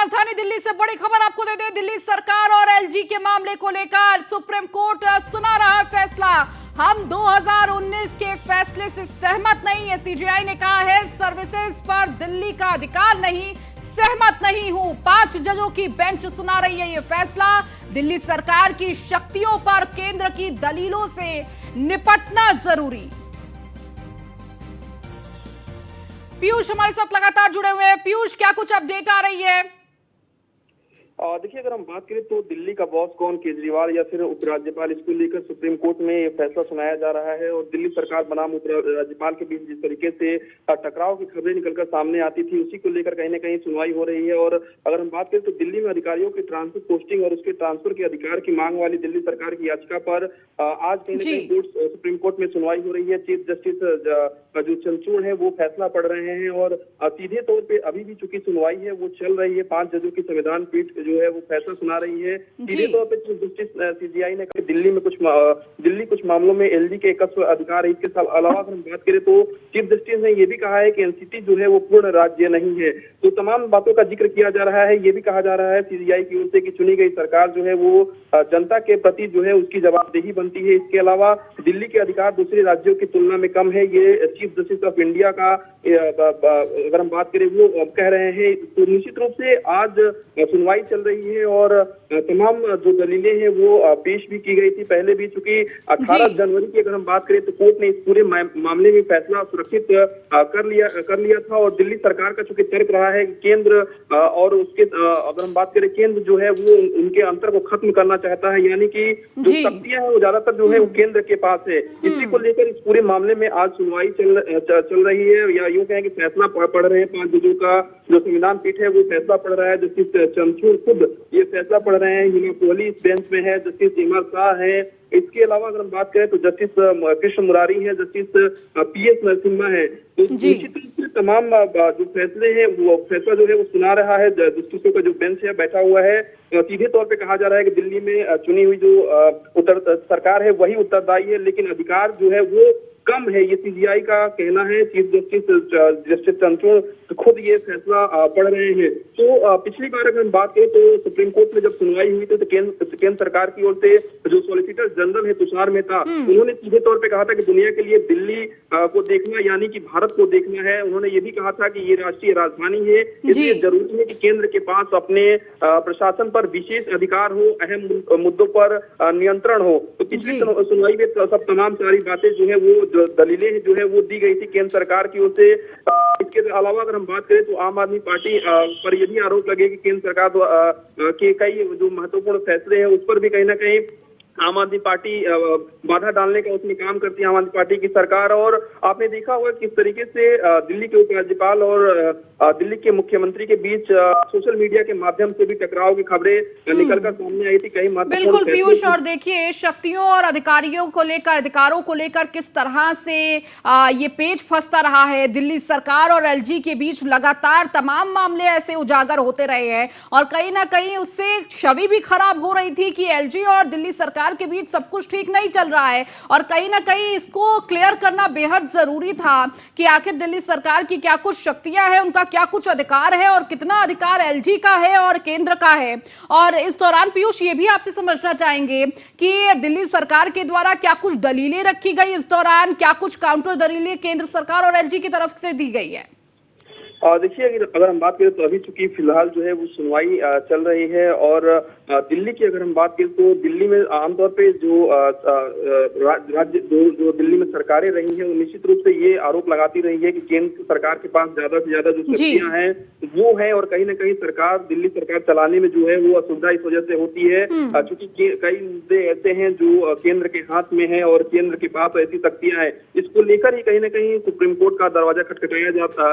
राजधानी दिल्ली से बड़ी खबर आपको दे दें। दिल्ली सरकार और एलजी के मामले को लेकर सुप्रीम कोर्ट सुना रहा है फैसला। हम 2019 के फैसले से सहमत नहीं है, सीजीआई ने कहा है। सर्विसेज पर दिल्ली का अधिकार नहीं, सहमत नहीं हूं। 5 जजों की बेंच सुना रही है ये फैसला। दिल्ली सरकार की शक्तियों पर केंद्र की दलीलों से निपटना जरूरी। पीयूष हमारे साथ लगातार जुड़े हुए हैं। पीयूष, क्या कुछ अपडेट आ रही है? देखिए, अगर हम बात करें तो दिल्ली का बॉस कौन, केजरीवाल या फिर उपराज्यपाल, इसको लेकर सुप्रीम कोर्ट में ये फैसला सुनाया जा रहा है। और दिल्ली सरकार बनाम उपराज्यपाल के बीच जिस तरीके से टकराव की खबरें निकलकर सामने आती थी, उसी को लेकर कहीं ना कहीं सुनवाई हो रही है। और अगर हम बात करें तो दिल्ली में अधिकारियों की ट्रांसफर पोस्टिंग और उसके ट्रांसफर के अधिकार की मांग वाली दिल्ली सरकार की याचिका पर आज कहीं ना कहीं सुप्रीम कोर्ट में सुनवाई हो रही है। चीफ जस्टिस जो चंद्रचूड़ है वो फैसला पढ़ रहे हैं और सीधे तौर पर अभी भी चूंकि सुनवाई है वो चल रही है। 5 जजों की संविधान पीठ जो है वो फैसला सुना रही है। सीधे तौर पे चीफ जस्टिस सीजीआई ने कहा दिल्ली कुछ मामलों में एलजी के एकस्व अधिकार है। इसके अलावा अगर हम बात करें तो चीफ जस्टिस ने यह भी कहा है कि एनसीटी जो है वो पूर्ण राज्य नहीं है। तो तमाम बातों का जिक्र किया जा रहा है। ये भी कहा जा रहा है सीजीआई की ओर से कि चुनी गई सरकार जो है वो जनता के प्रति जो है उसकी जवाबदेही बनती है। इसके अलावा दिल्ली के अधिकार दूसरे राज्यों की तुलना में कम है, ये चीफ जस्टिस ऑफ इंडिया का अगर हम बात करें वो कह रहे हैं। तो निश्चित रूप से आज सुनवाई चल रही है और तमाम जो दलीलें हैं वो पेश भी की गई थी पहले भी। चूंकि 18 जनवरी की अगर हम बात करें तो कोर्ट ने इस पूरे मामले में फैसला सुरक्षित कर लिया था। और दिल्ली सरकार का चूंकि तर्क रहा है कि केंद्र और उसके अगर हम बात करें केंद्र जो है वो उनके अंतर को खत्म करना चाहता है, यानी कि जो शक्तियां है वो ज्यादातर जो है वो केंद्र के पास है। इसी को लेकर इस पूरे मामले में आज सुनवाई चल रही है, या यूं कहें कि फैसला पढ़ रहे हैं। 5 जजों का जो संविधान पीठ है वो फैसला पढ़ रहा है। जस्टिस चंद्रचूड़ खुद ये फैसला पढ़ रहे हैं। हिमा कोहली इस बेंच में है, जस्टिस इमर शाह है। इसके अलावा अगर हम बात करें तो जस्टिस कृष्ण मुरारी है, जस्टिस पीएस नरसिम्हा है। तो निश्चित रूप से तमाम जो फैसले हैं वो फैसला जो है वो सुना रहा है। जस्टिसों का जो बेंच है बैठा हुआ है। सीधे तौर पे कहा जा रहा है कि दिल्ली में चुनी हुई जो सरकार है वही उत्तरदायी है, लेकिन अधिकार जो है वो कम है, ये सीजीआई का कहना है। चीफ जस्टिस चंद्रचूड़ खुद ये फैसला पढ़ रहे हैं। तो पिछली बार अगर हम बात करें तो सुप्रीम कोर्ट में जब सुनवाई हुई थी तो केंद्र सरकार की ओर से जो सॉलिसिटर जनरल है तुषार मेहता, उन्होंने सीधे तौर पे कहा था कि दुनिया के लिए दिल्ली को देखना यानी कि भारत को देखना है। उन्होंने ये भी कहा था कि ये राष्ट्रीय राजधानी है, इसलिए जरूरी है कि केंद्र के पास अपने प्रशासन पर विशेष अधिकार हो, अहम मुद्दों पर नियंत्रण हो। तो पिछली सुनवाई में सब तमाम सारी बातें जो है वो दलीलें जो है वो दी गई थी केंद्र सरकार की ओर से। इसके अलावा अगर हम बात करें तो आम आदमी पार्टी पर यह भी आरोप लगे कि केंद्र सरकार के कई जो महत्वपूर्ण फैसले हैं उस पर भी कहीं ना कहीं आम आदमी पार्टी बाधा डालने का उसमें काम करती है आम आदमी पार्टी की सरकार। और आपने देखा होगा किस तरीके से दिल्ली के उपराज्यपाल और दिल्ली के मुख्यमंत्री के बीच सोशल मीडिया के माध्यम से भी टकराव की खबरें निकलकर सामने आई थी। कई बिल्कुल पीयूष, और देखिए शक्तियों और अधिकारियों को लेकर, अधिकारों को लेकर किस तरह से ये पेच फंसता रहा है। दिल्ली सरकार और एलजी के बीच लगातार तमाम मामले ऐसे उजागर होते रहे हैं और कहीं ना कहीं उससे छवि भी खराब हो रही थी कि एलजी और दिल्ली सरकार के बीच सब कुछ ठीक नहीं चल रहा है। और कहीं ना कहीं इसको क्लियर करना बेहद जरूरी था कि आखिर दिल्ली सरकार की क्या कुछ शक्तियां हैं, उनका क्या कुछ अधिकार है और कितना अधिकार एलजी का है और केंद्र का है। और इस दौरान पीयूष ये भी आपसे समझना चाहेंगे कि दिल्ली सरकार के द्वारा क्या कुछ दलीलें रखी गई इस दौरान, क्या कुछ काउंटर दलीलें केंद्र सरकार और एलजी की तरफ से दी गई है। देखिए, अगर हम बात करें तो अभी चूंकि फिलहाल जो है वो सुनवाई चल रही है और दिल्ली की अगर हम बात करें तो दिल्ली में आमतौर पे जो राज्य जो दिल्ली में सरकारें रही हैं वो निश्चित रूप से ये आरोप लगाती रही है कि केंद्र सरकार के पास ज्यादा से ज्यादा जो शक्तियां हैं वो है और कहीं ना कहीं दिल्ली सरकार चलाने में जो है वो असुविधा इस वजह से होती है। चूंकि कई मुद्दे ऐसे हैं जो केंद्र के हाथ में है और केंद्र के पास ऐसी शक्तियां हैं, इसको लेकर ही कहीं ना कहीं सुप्रीम कोर्ट का दरवाजा खटखटाया गया था।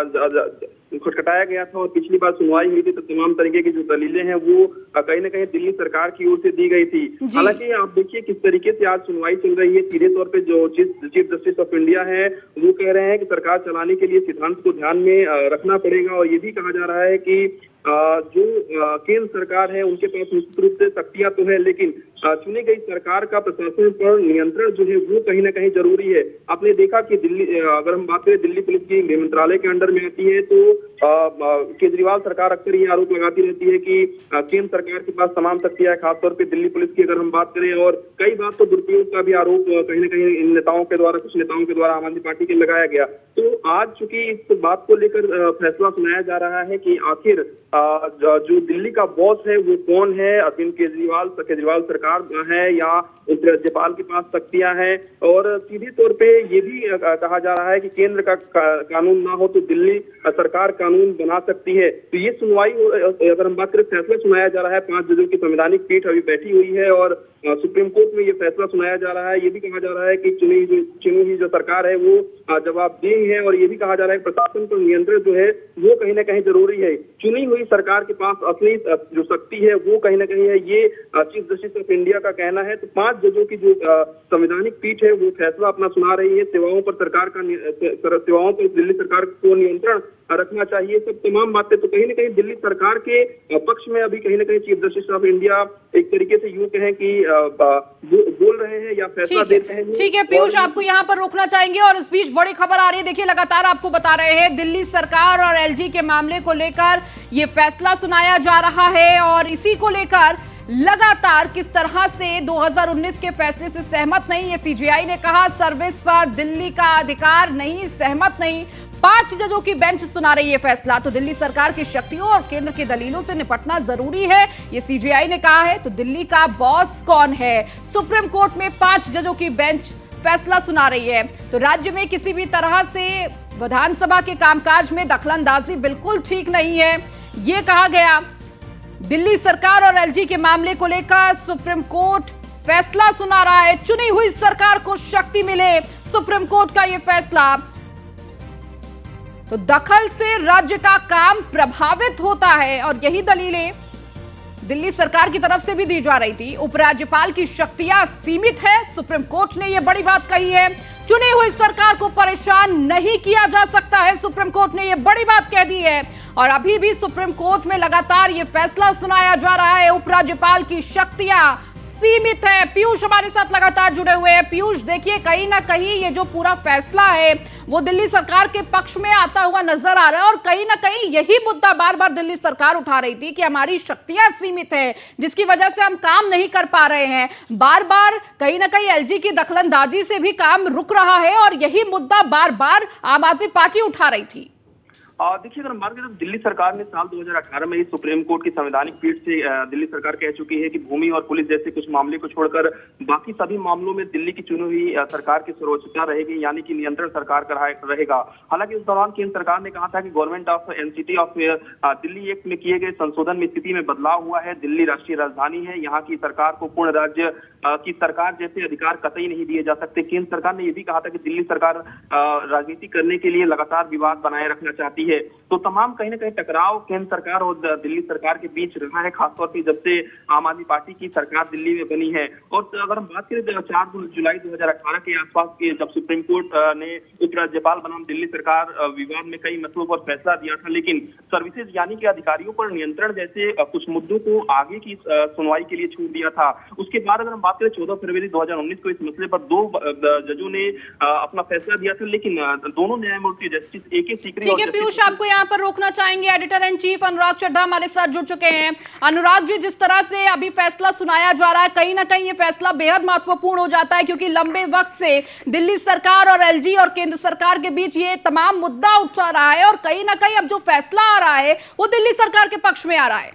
और पिछली बार सुनवाई हुई थी तो तमाम तरीके की जो दलीलें हैं वो कहीं ना कहीं दिल्ली सरकार की ओर से दी गई थी। हालांकि आप देखिए किस तरीके से आज सुनवाई चल रही है। सीधे तौर पे जो चीफ जस्टिस ऑफ इंडिया है वो कह रहे हैं कि सरकार चलाने के लिए सिद्धांत को ध्यान में रखना पड़ेगा। और ये भी कहा जा रहा है कि जो केंद्र सरकार है उनके पास निश्चित रूप से शक्तियां तो है, लेकिन चुनी गई सरकार का प्रशासन पर नियंत्रण जो है वो कहीं ना कहीं जरूरी है। आपने देखा कि दिल्ली, अगर हम बात करें दिल्ली पुलिस की, गृह मंत्रालय के अंडर में आती है, तो केजरीवाल सरकार अक्सर ये आरोप लगाती रहती है कि केंद्र सरकार के पास तमाम शक्तियां है, खासतौर पर दिल्ली पुलिस की अगर हम बात करें, और कई बार तो दुरुपयोग का भी आरोप कहीं ना कहीं इन नेताओं के द्वारा, कुछ नेताओं के द्वारा आम आदमी पार्टी के लगाया गया। तो आज चूंकि इस बात को लेकर फैसला सुनाया जा रहा है कि आखिर जो दिल्ली का बॉस है वो कौन है, अरविंद केजरीवाल सरकार है या उप राज्यपाल के पास शक्तियां हैं, और सीधे तौर पे ये भी कहा जा रहा है कि केंद्र का कानून ना हो तो दिल्ली सरकार कानून बना सकती है। तो ये सुनवाई, अगर हम बात करें, फैसला सुनाया जा रहा है। 5 जजों की संवैधानिक पीठ अभी बैठी हुई है और सुप्रीम कोर्ट में ये फैसला सुनाया जा रहा है। ये भी कहा जा रहा है कि चुनी हुई जो सरकार है वो जवाबदेह है, और ये भी कहा जा रहा है कि प्रशासन पर नियंत्रण जो है वो कहीं ना कहीं जरूरी है। चुनी हुई सरकार के पास असली जो शक्ति है वो कहीं ना कहीं है, ये चीफ जस्टिस ऑफ इंडिया का कहना है। तो 5 जजों की जो संवैधानिक पीठ है वो फैसला अपना सुना रही है। सेवाओं पर दिल्ली सरकार को नियंत्रण रखना चाहिए, सब तमाम बातें। तो कहीं ना कहीं दिल्ली सरकार के पक्ष में अभी कहीं ना कहीं चीफ जस्टिस ऑफ इंडिया एक तरीके से यूं कहें कि बोल रहे हैं या फैसला दे रहे हैं। ठीक है पीयूष, आपको यहाँ पर रोकना चाहेंगे। और इस बीच बड़ी खबर आ रही है, देखिए लगातार आपको बता रहे हैं, दिल्ली सरकार और एलजी के मामले को लेकर ये फैसला सुनाया जा रहा है, और इसी को लेकर लगातार किस तरह से 2019 के फैसले से सहमत नहीं, ये सीजेआई ने कहा। सर्विस पर दिल्ली का अधिकार नहीं, सहमत नहीं। 5 जजों की बेंच सुना रही है फैसला। तो दिल्ली सरकार की शक्तियों और केंद्र की दलीलों से निपटना जरूरी है, ये सीजेआई ने कहा है। तो दिल्ली का बॉस कौन है? सुप्रीम कोर्ट में 5 जजों की बेंच फैसला सुना रही है। तो राज्य में किसी भी तरह से विधानसभा के कामकाज में दखलंदाजी बिल्कुल ठीक नहीं है, ये कहा गया। दिल्ली सरकार और एलजी के मामले को लेकर सुप्रीम कोर्ट फैसला सुना रहा है। चुनी हुई सरकार को शक्ति मिले, सुप्रीम कोर्ट का यह फैसला। तो दखल से राज्य का काम प्रभावित होता है, और यही दलीलें दिल्ली सरकार की तरफ से भी दी जा रही थी। उपराज्यपाल की शक्तियां सीमित है, सुप्रीम कोर्ट ने यह बड़ी बात कही है। चुनी हुई सरकार को परेशान नहीं किया जा सकता है, सुप्रीम कोर्ट ने यह बड़ी बात कह दी है। और अभी भी सुप्रीम कोर्ट में लगातार यह फैसला सुनाया जा रहा है, उपराज्यपाल की शक्तियां सीमित है। पीयूष हमारे साथ लगातार जुड़े हुए हैं। पीयूष, देखिए कहीं ना कहीं ये जो पूरा फैसला है वो दिल्ली सरकार के पक्ष में आता हुआ नजर आ रहा है, और कहीं ना कहीं यही मुद्दा बार बार दिल्ली सरकार उठा रही थी कि हमारी शक्तियां सीमित है, जिसकी वजह से हम काम नहीं कर पा रहे हैं। बार बार कहीं ना कहीं एलजी की दखलंदाजी से भी काम रुक रहा है, और यही मुद्दा बार बार आम आदमी पार्टी उठा रही थी। देखिए, अगर हम बात करें तो दिल्ली सरकार ने साल 2018 में ही सुप्रीम कोर्ट की संवैधानिक पीठ से दिल्ली सरकार कह चुकी है कि भूमि और पुलिस जैसे कुछ मामले को छोड़कर बाकी सभी मामलों में दिल्ली की चुनी हुई सरकार की सर्वोच्चता रहेगी, यानी कि नियंत्रण सरकार का रहेगा। हालांकि उस दौरान केंद्र सरकार ने कहा था कि government of NCT of Delhi act में किए गए संशोधन में स्थिति में बदलाव हुआ है। दिल्ली राष्ट्रीय राजधानी है, यहाँ की सरकार को पूर्ण राज्य की सरकार जैसे अधिकार कतई नहीं दिए जा सकते। केंद्र सरकार ने यह भी कहा था कि दिल्ली सरकार राजनीति करने के लिए लगातार विवाद बनाए रखना चाहती है। तो तमाम कहीं ना कहीं टकराव केंद्र सरकार और दिल्ली सरकार के बीच रहा है, खासतौर पर जब से आम आदमी पार्टी की सरकार दिल्ली में बनी है। और अगर हम बात करें 4 जुलाई 2018 के आसपास के, जब सुप्रीम कोर्ट ने उपराज्यपाल बनाम दिल्ली सरकार विवाद में कई मसलों पर फैसला दिया था, लेकिन सर्विसेज यानी कि अधिकारियों पर नियंत्रण जैसे कुछ मुद्दों को आगे की सुनवाई के लिए छोड़ दिया था। उसके बाद अगर हम बात करें 14 फरवरी 2019 को इस मसले पर 2 जजों ने अपना फैसला दिया था, लेकिन दोनों न्यायमूर्ति जस्टिस AK सीकरी और पीयूष, आपको यहाँ पर रोकना चाहेंगे। एडिटर इन चीफ अनुराग चड्ढा हमारे साथ जुड़ चुके हैं। अनुराग जी, जिस तरह से अभी फैसला सुनाया जा रहा है, कहीं ना कहीं ये फैसला बेहद महत्वपूर्ण हो जाता है, क्योंकि लंबे वक्त से दिल्ली सरकार और एलजी और केंद्र सरकार के बीच ये तमाम मुद्दा उठ रहा है, और कहीं ना कहीं अब जो फैसला आ रहा है वो दिल्ली सरकार के पक्ष में आ रहा है।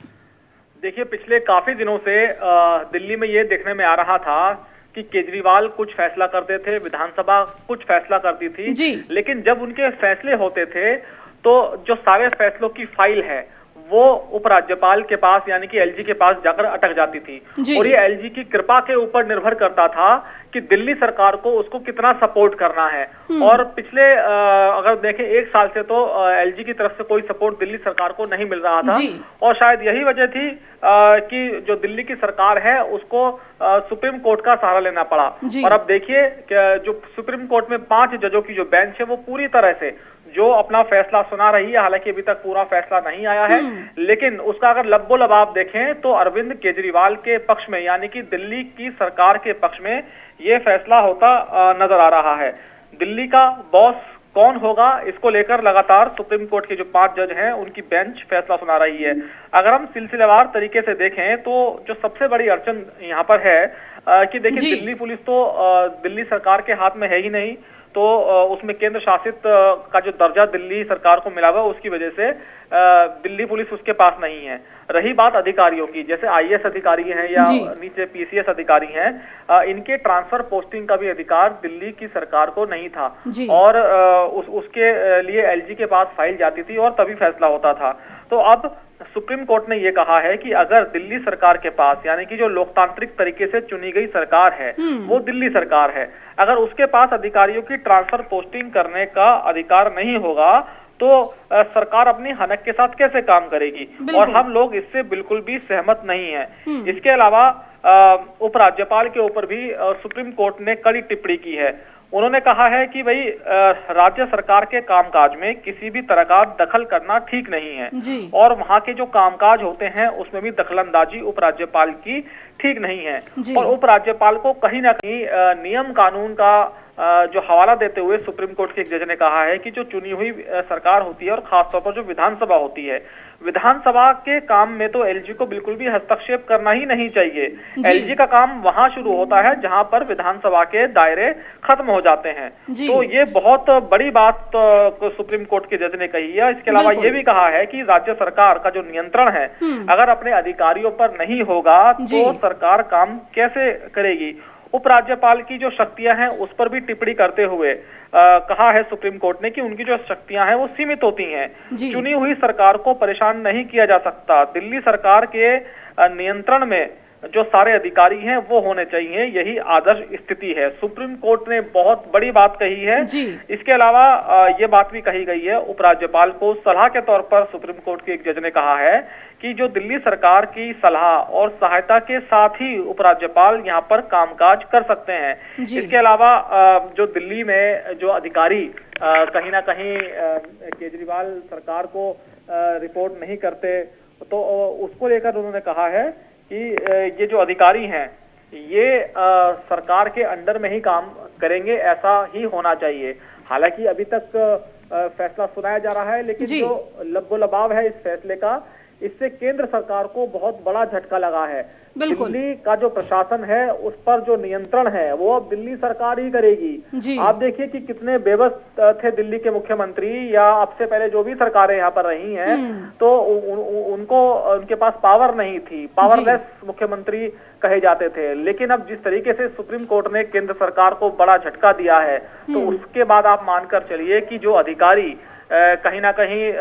देखिए, पिछले काफी दिनों से दिल्ली में ये देखने में आ रहा था कि केजरीवाल कुछ फैसला करते थे, विधानसभा कुछ फैसला करती थी, लेकिन जब उनके फैसले होते थे तो जो सारे फैसलों की फाइल है वो उपराज्यपाल के पास यानी कि एलजी के पास जाकर अटक जाती थी। और ये एलजी की कृपा के ऊपर निर्भर करता था कि दिल्ली सरकार को उसको कितना सपोर्ट करना है। और पिछले अगर देखें 1 साल से तो एलजी की तरफ से कोई सपोर्ट दिल्ली सरकार को नहीं मिल रहा था, और शायद यही वजह थी कि जो दिल्ली की सरकार है उसको सुप्रीम कोर्ट का सहारा लेना पड़ा। और अब देखिए जो सुप्रीम कोर्ट में 5 जजों की जो बेंच है वो पूरी तरह से जो अपना फैसला सुना रही है। हालांकि अभी तक पूरा फैसला नहीं आया है, लेकिन उसका अगर लब्बो लबाब देखें तो अरविंद केजरीवाल के पक्ष में, यानी कि दिल्ली की सरकार के पक्ष में ये फैसला होता नजर आ रहा है। दिल्ली का बॉस कौन होगा, इसको लेकर लगातार सुप्रीम कोर्ट के जो 5 जज हैं उनकी बेंच फैसला सुना रही है। अगर हम सिलसिलेवार तरीके से देखें तो जो सबसे बड़ी अड़चन यहाँ पर है कि देखिए, दिल्ली पुलिस तो दिल्ली सरकार के हाथ में है ही नहीं, तो उसमें केंद्र शासित का जो दर्जा दिल्ली सरकार को मिला हुआ है, उसकी वजह से दिल्ली पुलिस उसके पास नहीं है। रही बात अधिकारियों की, जैसे आईएएस अधिकारी हैं या नीचे पीसीएस अधिकारी हैं, इनके ट्रांसफर पोस्टिंग का भी अधिकार दिल्ली की सरकार को नहीं था, और उसके लिए एलजी के पास फाइल जाती थी और तभी फैसला होता था। तो अब सुप्रीम कोर्ट ने यह कहा है कि अगर दिल्ली सरकार के पास, यानी कि जो लोकतांत्रिक तरीके से चुनी गई सरकार है वो दिल्ली सरकार है, अगर उसके पास अधिकारियों की ट्रांसफर पोस्टिंग करने का अधिकार नहीं होगा तो सरकार अपनी हनक के साथ कैसे काम करेगी, और हम लोग इससे बिल्कुल भी सहमत नहीं है। इसके अलावा उपराज्यपाल के ऊपर भी सुप्रीम कोर्ट ने कड़ी टिप्पणी की है। उन्होंने कहा है कि भाई राज्य सरकार के कामकाज में किसी भी तरह का दखल करना ठीक नहीं है, और वहां के जो कामकाज होते हैं उसमें भी दखलंदाजी उपराज्यपाल की ठीक नहीं है। और उपराज्यपाल को कहीं ना कहीं नियम कानून का जो हवाला देते हुए सुप्रीम कोर्ट के एक जज ने कहा है कि जो चुनी हुई सरकार होती है और खासतौर पर जो विधानसभा होती है, विधानसभा के काम में तो एलजी को बिल्कुल भी हस्तक्षेप करना ही नहीं चाहिए। एलजी का काम वहां शुरू होता है जहां पर विधानसभा के दायरे खत्म हो जाते हैं। तो ये बहुत बड़ी बात सुप्रीम कोर्ट के जज ने कही है। इसके अलावा ये भी कहा है कि राज्य सरकार का जो नियंत्रण है अगर अपने अधिकारियों पर नहीं होगा तो सरकार काम कैसे करेगी। उपराज्यपाल की जो शक्तियां हैं उस पर भी टिप्पणी करते हुए कहा है सुप्रीम कोर्ट ने कि उनकी जो शक्तियां हैं वो सीमित होती हैं। चुनी हुई सरकार को परेशान नहीं किया जा सकता। दिल्ली सरकार के नियंत्रण में जो सारे अधिकारी हैं वो होने चाहिए, यही आदर्श स्थिति है। सुप्रीम कोर्ट ने बहुत बड़ी बात कही है। इसके अलावा ये बात भी कही गई है, उपराज्यपाल को सलाह के तौर पर सुप्रीम कोर्ट के एक जज ने कहा है कि जो दिल्ली सरकार की सलाह और सहायता के साथ ही उपराज्यपाल यहाँ पर कामकाज कर सकते हैं। इसके अलावा जो दिल्ली में जो अधिकारी कहीं ना कहीं केजरीवाल सरकार को रिपोर्ट नहीं करते, तो उसको लेकर उन्होंने कहा है कि ये जो अधिकारी हैं ये सरकार के अंडर में ही काम करेंगे, ऐसा ही होना चाहिए। हालांकि अभी तक फैसला सुनाया जा रहा है, लेकिन जो लब्बो लबाब है इस फैसले का, इससे केंद्र सरकार को बहुत बड़ा झटका लगा है। दिल्ली का जो प्रशासन है उस पर जो नियंत्रण है वो अब दिल्ली सरकार ही करेगी। आप देखिए कि कितने बेबस थे दिल्ली के मुख्यमंत्री या अब से पहले जो भी सरकारें यहाँ पर रही हैं, तो उनको उनके पास पावर नहीं थी, पावरलेस मुख्यमंत्री कहे जाते थे। लेकिन अब जिस तरीके से सुप्रीम कोर्ट ने केंद्र सरकार को बड़ा झटका दिया है, तो उसके बाद आप मानकर चलिए कि जो अधिकारी कहीं ना कहीं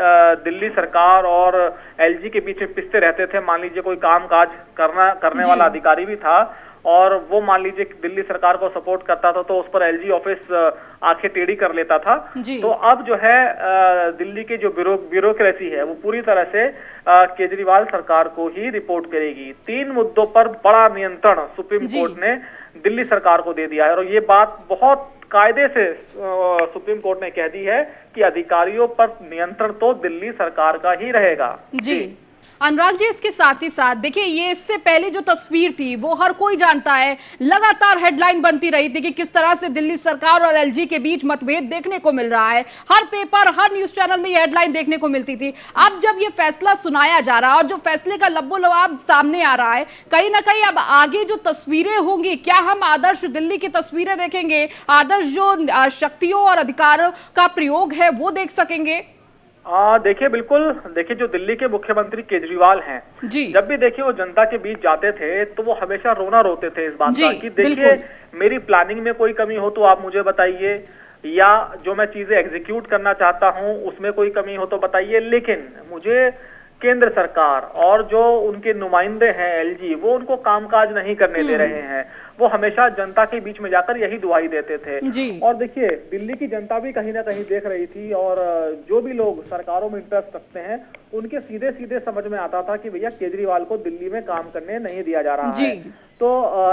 दिल्ली सरकार और एलजी के बीच में पिसते रहते थे, मान लीजिए कोई कामकाज करने वाला अधिकारी भी था और वो मान लीजिए दिल्ली सरकार को सपोर्ट करता था तो उस पर एलजी ऑफिस आंखें टेढ़ी कर लेता था। तो अब जो है दिल्ली की जो ब्यूरोक्रेसी है वो पूरी तरह से केजरीवाल सरकार को ही रिपोर्ट करेगी। 3 मुद्दों पर बड़ा नियंत्रण सुप्रीम कोर्ट ने दिल्ली सरकार को दे दिया है, और ये बात बहुत कायदे से सुप्रीम कोर्ट ने कह दी है कि अधिकारियों पर नियंत्रण तो दिल्ली सरकार का ही रहेगा। जी अनुराग जी, इसके साथ ही साथ देखिए, ये इससे पहले जो तस्वीर थी वो हर कोई जानता है, लगातार हेडलाइन बनती रही थी कि किस तरह से दिल्ली सरकार और एलजी के बीच मतभेद देखने को मिल रहा है। हर पेपर, हर न्यूज चैनल में ये हेडलाइन देखने को मिलती थी। अब जब ये फैसला सुनाया जा रहा है और जो फैसले का लब्बो लबाब सामने आ रहा है, कहीं ना कहीं अब आगे जो तस्वीरें होंगी, क्या हम आदर्श दिल्ली की तस्वीरें देखेंगे, आदर्श जो शक्तियों और अधिकारों का प्रयोग है वो देख सकेंगे? देखिए, बिल्कुल। देखिए, जो दिल्ली के मुख्यमंत्री केजरीवाल हैं, जब भी देखिए वो जनता के बीच जाते थे तो वो हमेशा रोना रोते थे इस बात का कि देखिए मेरी प्लानिंग में कोई कमी हो तो आप मुझे बताइए, या जो मैं चीजें एग्जीक्यूट करना चाहता हूं उसमें कोई कमी हो तो बताइए, लेकिन मुझे केंद्र सरकार और जो उनके नुमाइंदे हैं एलजी, वो उनको कामकाज नहीं करने दे रहे हैं। वो हमेशा जनता के बीच में जाकर यही दुहाई देते थे। और देखिए, दिल्ली की जनता भी कहीं ना कहीं देख रही थी, और जो भी लोग सरकारों में इंटरेस्ट रखते हैं उनके सीधे सीधे समझ में आता था कि भैया केजरीवाल को दिल्ली में काम करने नहीं दिया जा रहा है। तो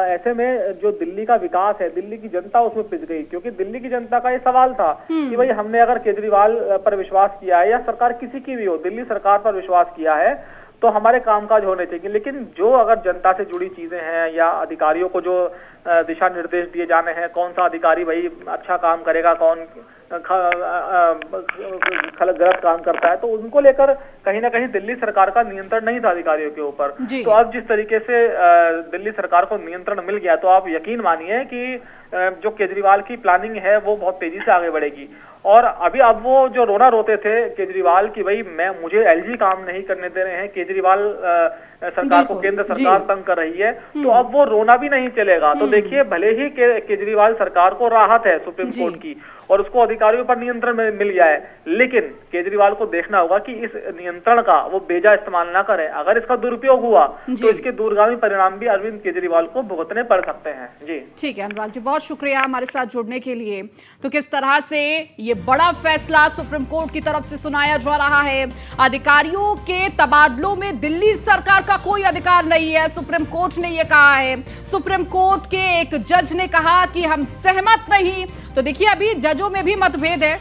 ऐसे में जो दिल्ली का विकास है, दिल्ली की जनता उसमें पिस गई, क्योंकि दिल्ली की जनता का ये सवाल था कि भाई हमने अगर केजरीवाल पर विश्वास किया है या सरकार किसी की भी हो, दिल्ली सरकार पर विश्वास किया है तो हमारे कामकाज होने चाहिए। लेकिन जो अगर जनता से जुड़ी चीजें हैं या अधिकारियों को जो दिशा निर्देश दिए जाने हैं, कौन सा अधिकारी भाई अच्छा काम करेगा, कौन गलत काम करता है, तो उनको लेकर कहीं ना कहीं दिल्ली सरकार का नियंत्रण नहीं था अधिकारियों के ऊपर। तो अब जिस तरीके से दिल्ली सरकार को नियंत्रण मिल गया, तो आप यकीन मानिए कि जो केजरीवाल की प्लानिंग है वो बहुत तेजी से आगे बढ़ेगी। और अभी अब वो जो रोना रोते थे केजरीवाल की भाई मुझे एलजी काम नहीं करने दे रहे हैं, केजरीवाल सरकार को केंद्र सरकार तंग कर रही है, तो अब वो रोना भी नहीं चलेगा। तो देखिए, भले ही केजरीवाल सरकार को राहत है सुप्रीम कोर्ट की और उसको अधिकारियों पर नियंत्रण मिल गया है, लेकिन केजरीवाल को देखना होगा कि इस नियंत्रण का वो बेजा इस्तेमाल ना करें। अगर इसका दुरुपयोग हुआ तो इसके दूरगामी परिणाम भी अरविंद केजरीवाल को भुगतने पड़ सकते हैं। जी ठीक है अनुराग जी, बहुत शुक्रिया हमारे साथ जुड़ने के लिए। तो किस तरह से ये बड़ा फैसला सुप्रीम कोर्ट की तरफ से सुनाया जा रहा है, अधिकारियों के तबादलों में दिल्ली सरकार का कोई अधिकार नहीं है, सुप्रीम कोर्ट ने यह कहा है। सुप्रीम कोर्ट के एक जज ने कहा कि हम सहमत नहीं। तो देखिए, अभी जजों में भी मतभेद है।